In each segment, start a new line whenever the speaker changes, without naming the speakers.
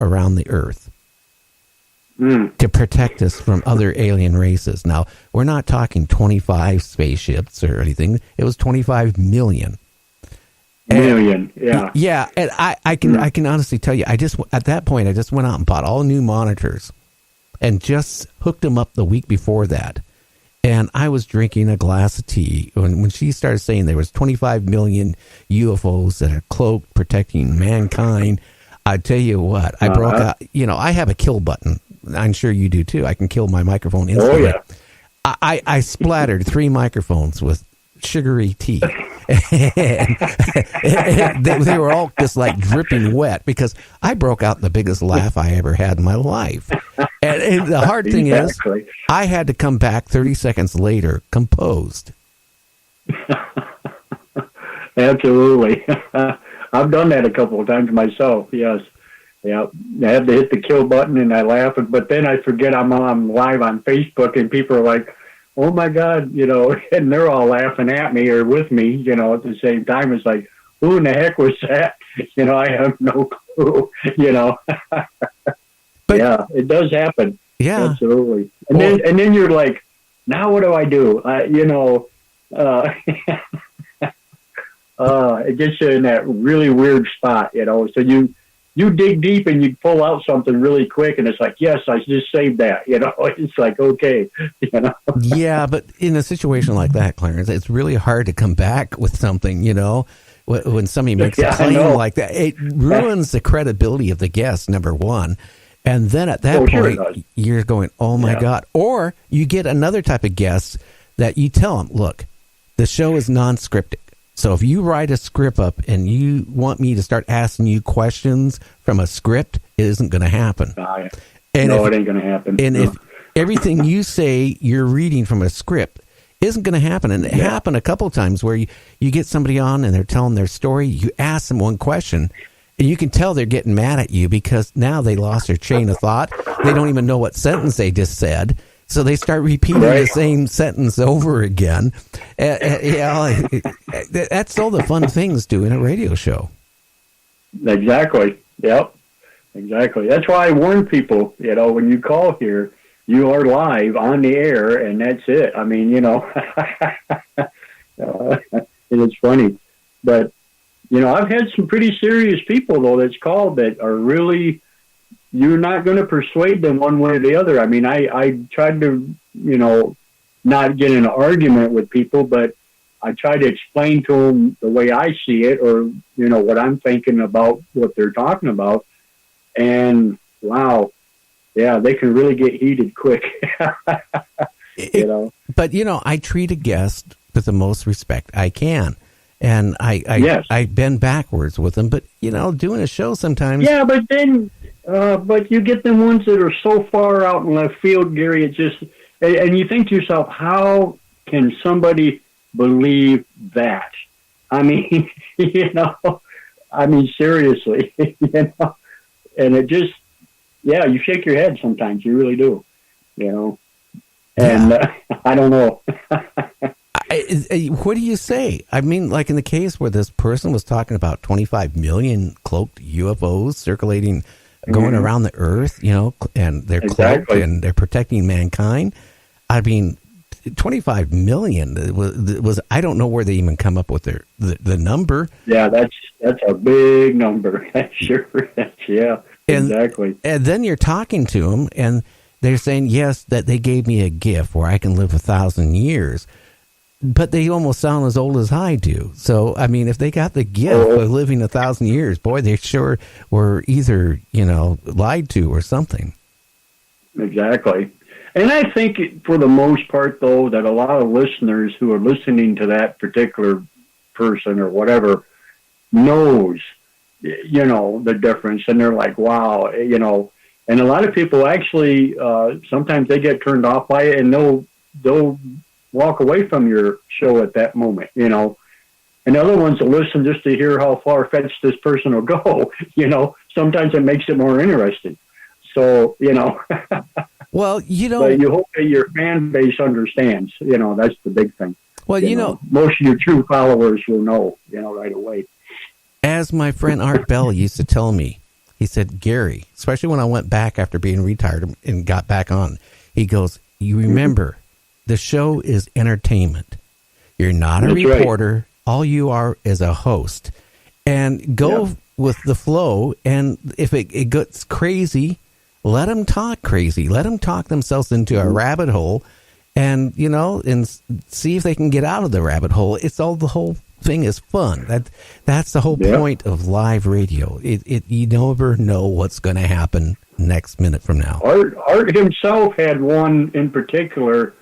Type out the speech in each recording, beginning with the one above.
around the Earth to protect us from other alien races. Now, we're not talking 25 spaceships or anything. It was 25 million.
Yeah.
Yeah, and I can honestly tell you, at that point I just went out and bought all new monitors and just hooked them up the week before that. And I was drinking a glass of tea when she started saying there was 25 million UFOs that are cloaked protecting mankind. I tell you what, I broke out. I have a kill button. I'm sure you do too. I can kill my microphone instantly.
Oh yeah.
I splattered 3 microphones with sugary tea. And they were all just like dripping wet because I broke out the biggest laugh I ever had in my life. And the hard thing is, I had to come back 30 seconds later, composed.
Absolutely. I've done that a couple of times myself, yes. Yeah, I have to hit the kill button and I laugh, but then I forget I'm live on Facebook and people are like, oh my God, and they're all laughing at me or with me, at the same time. It's like, who in the heck was that? I have no clue, But yeah, it does happen.
Yeah.
Absolutely. And then you're like, now what do I do? It gets you in that really weird spot, so you dig deep and you pull out something really quick and it's like, yes, I just saved that, it's like, okay,
Yeah, but in a situation like that, Clarence, it's really hard to come back with something, when somebody makes a claim like that. It ruins the credibility of the guest, number one. And then at that point, you're going, oh my God. Or you get another type of guest that you tell them, look, the show is non-scripted. So if you write a script up and you want me to start asking you questions from a script, it isn't going to happen.
It ain't going to happen.
And if everything you say you're reading from a script isn't going to happen. And it happened a couple of times where you get somebody on and they're telling their story. You ask them one question and you can tell they're getting mad at you because now they lost their chain of thought. They don't even know what sentence they just said. So they start repeating the same sentence over again. That's all the fun things doing a radio show.
Exactly. Yep. Exactly. That's why I warn people, when you call here, you are live on the air and that's it. I mean, it's funny. But, I've had some pretty serious people, though, that's called that are really... You're not going to persuade them one way or the other. I mean, I tried to, not get in an argument with people, but I try to explain to them the way I see it or, what I'm thinking about what they're talking about. And, wow, yeah, they can really get heated quick,
But, I treat a guest with the most respect I can. And I bend backwards with them. But, doing a show sometimes...
Yeah, but then... but you get them ones that are so far out in left field, Gary, it's just, and you think to yourself, how can somebody believe that? I mean, seriously, and it just, you shake your head sometimes, you really do, and I don't know.
What do you say? I mean, like in the case where this person was talking about 25 million cloaked UFOs circulating going around the Earth, and they're cloaked and they're protecting mankind. I mean, 25 million was I don't know where they even come up with the number.
Yeah, that's a big number. Sure. Exactly.
And then you're talking to them and they're saying, yes, that they gave me a gift where I can live 1,000 years. But they almost sound as old as I do. So, I mean, if they got the gift of living 1,000 years, boy, they sure were either, lied to or something.
Exactly. And I think for the most part, though, that a lot of listeners who are listening to that particular person or whatever knows, the difference. And they're like, wow, and a lot of people actually, sometimes they get turned off by it and they'll walk away from your show at that moment, and other ones will listen just to hear how far-fetched this person will go, sometimes it makes it more interesting. So,
well,
but you hope that your fan base understands, that's the big thing.
Well,
most of your true followers will know, right away.
As my friend Art Bell used to tell me, He said, Gary, especially when I went back after being retired and got back on, he goes, you remember, the show is entertainment. You're not a reporter. Right. All you are is a host. And go with the flow. And if it gets crazy, let them talk crazy. Let them talk themselves into a rabbit hole and, and see if they can get out of the rabbit hole. It's all the whole thing is fun. That's the whole point of live radio. You never know what's going to happen next minute from now.
Art himself had one in particular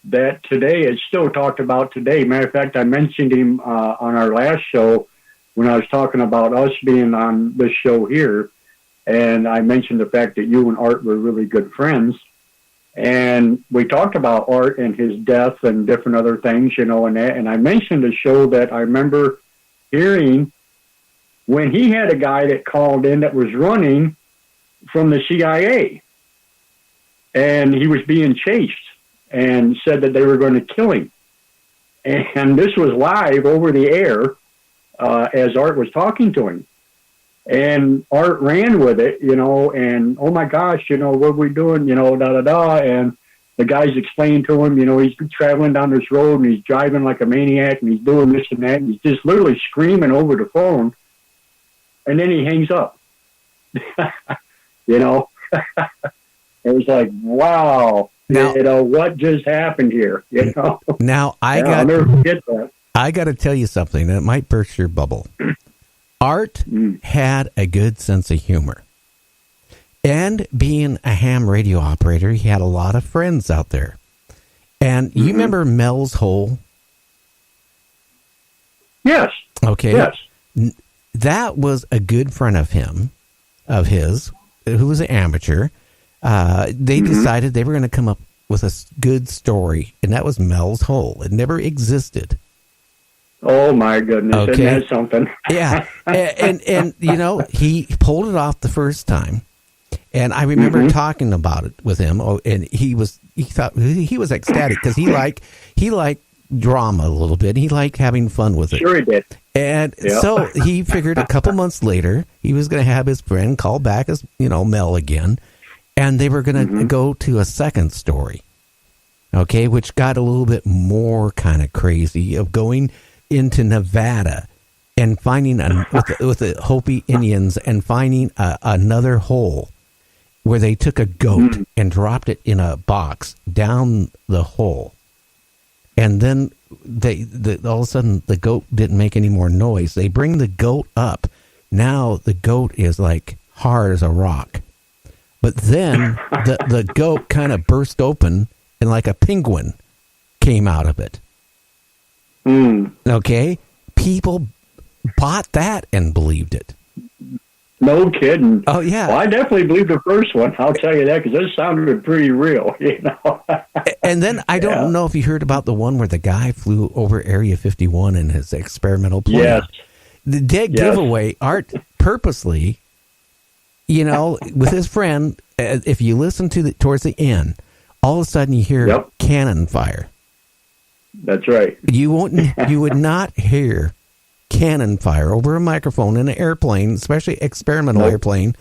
that today is still talked about today. Matter of fact, I mentioned him on our last show when I was talking about us being on this show here, and I mentioned the fact that you and Art were really good friends. And we talked about Art and his death and different other things, and I mentioned a show that I remember hearing when he had a guy that called in that was running from the CIA, and he was being chased and said that they were going to kill him. And this was live over the air as Art was talking to him. And Art ran with it, and, oh, my gosh, what are we doing, da-da-da. And the guy's explaining to him, he's traveling down this road, and he's driving like a maniac, and he's doing this and that, and he's just literally screaming over the phone. And then he hangs up, It was like, wow, now, what just happened here,
Now,
I'll never forget that.
I got to tell you something that might burst your bubble. Art had a good sense of humor. And being a ham radio operator, he had a lot of friends out there. And you remember Mels Hole?
Yes.
Okay.
Yes.
That was a good friend of his, who was an amateur. They decided they were going to come up with a good story, and that was Mels Hole. It never existed.
Oh, my goodness.
Okay.
Isn't that something?
Yeah. And he pulled it off the first time. And I remember talking about it with him. And he was ecstatic because he liked drama a little bit. He liked having fun with it.
Sure he did.
And so he figured a couple months later, he was going to have his friend call back as, Mel again. And they were going to go to a second story. Okay. Which got a little bit more kind of crazy of going into Nevada and finding with the Hopi Indians and finding another hole where they took a goat and dropped it in a box down the hole, and then all of a sudden the goat didn't make any more noise. They bring the goat up. Now the goat is like hard as a rock, but then the goat kind of burst open and like a penguin came out of it. Okay, people bought that and believed it.
No kidding.
Oh yeah.
Well, I definitely believed the first one. I'll tell you that because it sounded pretty real.
And then I don't know if you heard about the one where the guy flew over Area 51 in his experimental plane.
Yes.
The dead giveaway. Art purposely, with his friend. If you listen to towards the end, all of a sudden you hear cannon fire.
That's right.
You would not hear cannon fire over a microphone in an airplane, especially experimental airplane,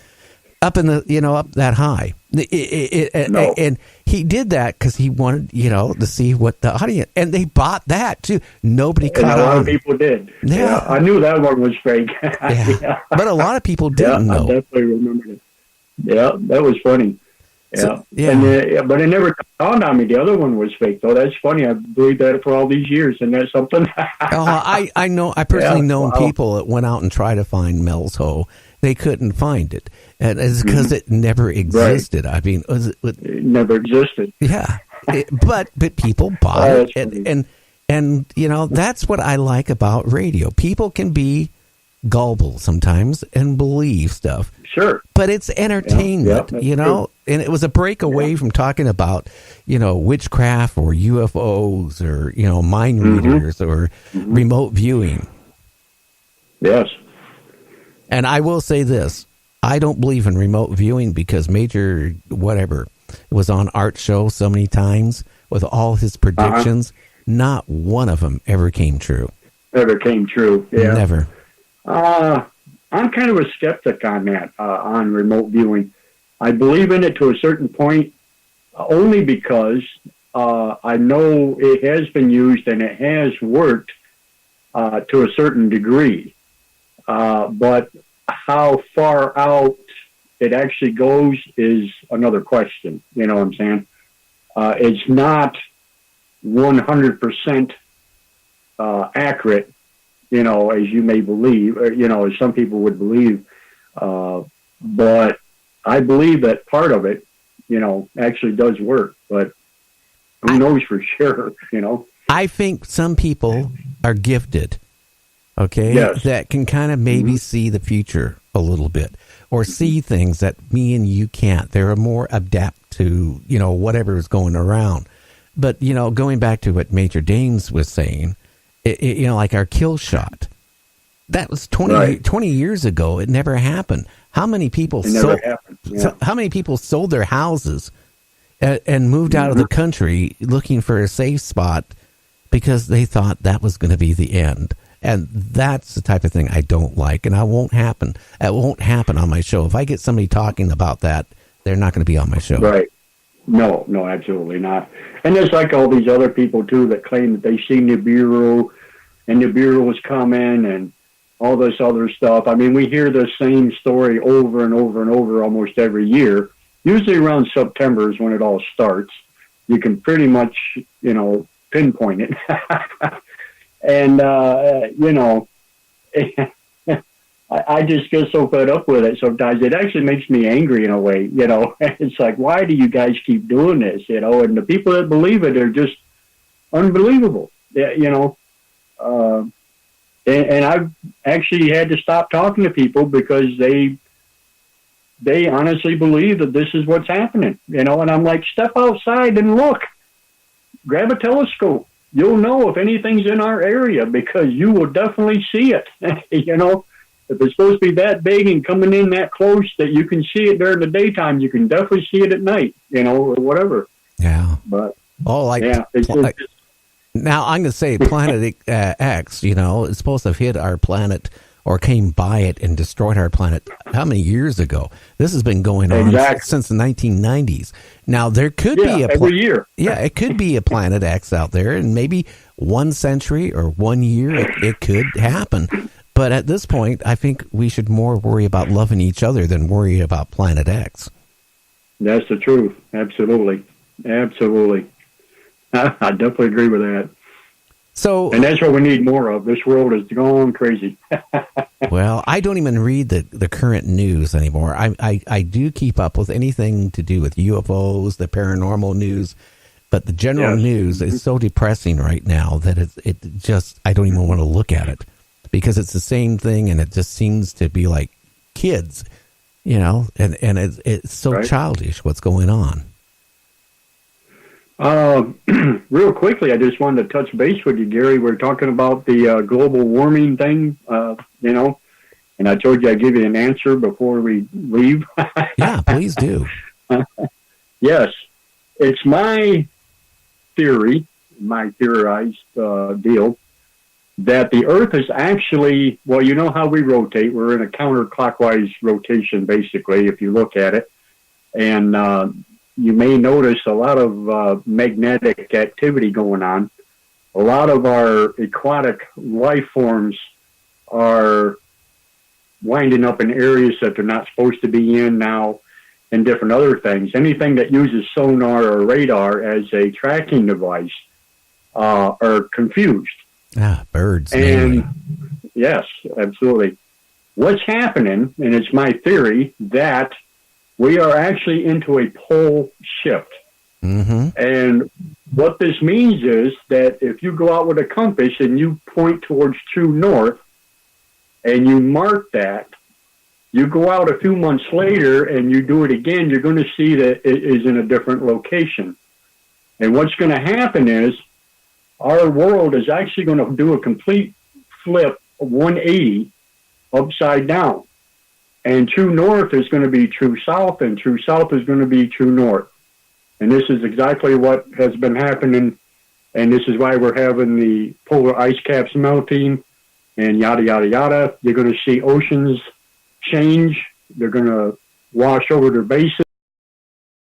up in the up that high. And he did that because he wanted to see what the audience, and they bought that too. Nobody caught on.
A lot of people did. Yeah, I knew that one was fake.
But a lot of people didn't know.
I definitely remember it. Yeah, that was funny. Yeah,
so, yeah.
And, but it never dawned on me the other one was fake, though. That's funny. I believed that for all these years, and that's something.
I know. I personally known people that went out and tried to find Mels Hole. They couldn't find it, and it's because it never existed. Right. I mean, it
never existed.
Yeah, but people bought it, and that's what I like about radio. People can be gullible sometimes and believe stuff.
Sure.
But it's entertainment, true. And it was a break away from talking about, witchcraft or UFOs or, mind readers or remote viewing.
Yes.
And I will say this. I don't believe in remote viewing because Major whatever was on Art's show so many times with all his predictions. Not one of them ever came true.
Never came true. Yeah.
Never.
I'm kind of a skeptic on that, on remote viewing. I believe in it to a certain point, only because I know it has been used and it has worked to a certain degree. But how far out it actually goes is another question. You know what I'm saying? It's not 100% accurate, you know, as you may believe, or, you know, as some people would believe. But I believe that part of it, you know, actually does work. But who knows for sure, you know?
I think some people are gifted, okay,
yes,
that can kind of maybe see the future a little bit, or see things that me and you can't. They're more adept to, you know, whatever is going around. But, you know, going back to what Major Dames was saying, you know, like our kill shot, that was 20 years ago. It never happened. How many people how many people sold their houses and moved out of the country looking for a safe spot because they thought that was going to be the end? And that's the type of thing I don't like, and it won't happen. It won't happen on my show. If I get somebody talking about that, they're not going to be on my show.
Right. No, absolutely not. And there's like all these other people, too, that claim that they've seen the Bureau, and the Bureau was coming, and all this other stuff. I mean, we hear the same story over and over and over almost every year. Usually around September is when it all starts. You can pretty much, you know, pinpoint it. And, you know, I just get so fed up with it sometimes. It actually makes me angry in a way, you know. It's like, why do you guys keep doing this, you know? And the people that believe it are just unbelievable, you know. And I've actually had to stop talking to people because they honestly believe that this is what's happening, you know. And I'm like, step outside and look. Grab a telescope. You'll know if anything's in our area because you will definitely see it, you know. If it's supposed to be that big and coming in that close that you can see it during the daytime, you can definitely see it at night, you know, or whatever.
Yeah.
But
yeah. Now I'm going to say Planet X, you know, is supposed to have hit our planet or came by it and destroyed our planet how many years ago? This has been going on since the 1990s. Now there could be
every year.
Yeah, it could be a Planet X out there, and maybe 1 century or 1 year it could happen. But at this point, I think we should more worry about loving each other than worry about Planet X.
That's the truth. Absolutely. I definitely agree with that.
So,
and that's what we need more of. This world is going crazy.
Well, I don't even read the current news anymore. I do keep up with anything to do with UFOs, the paranormal news, but the general news is so depressing right now that it just, I don't even want to look at it because it's the same thing and it just seems to be like kids, you know, and it's so childish what's going on.
Real quickly, I just wanted to touch base with you, Gary. We're talking about the global warming thing, you know, and I told you I'd give you an answer before we leave.
Yeah, please do.
Yes. It's my theory, my theorized deal, that the Earth is actually, well, you know how we rotate. We're in a counterclockwise rotation, basically, if you look at it. And you may notice a lot of magnetic activity going on. A lot of our aquatic life forms are winding up in areas that they're not supposed to be in now, and different other things. Anything that uses sonar or radar as a tracking device are confused.
Birds.
And
mainly.
Yes, absolutely. What's happening, and it's my theory, that we are actually into a pole shift.
Mm-hmm.
And what this means is that if you go out with a compass and you point towards true north and you mark that, you go out a few months later and you do it again, you're going to see that it is in a different location. And what's going to happen is our world is actually going to do a complete flip, 180, upside down. And true north is going to be true south, and true south is going to be true north. And this is exactly what has been happening, and this is why we're having the polar ice caps melting, and yada, yada, yada. You're going to see oceans change. They're going to wash over their bases.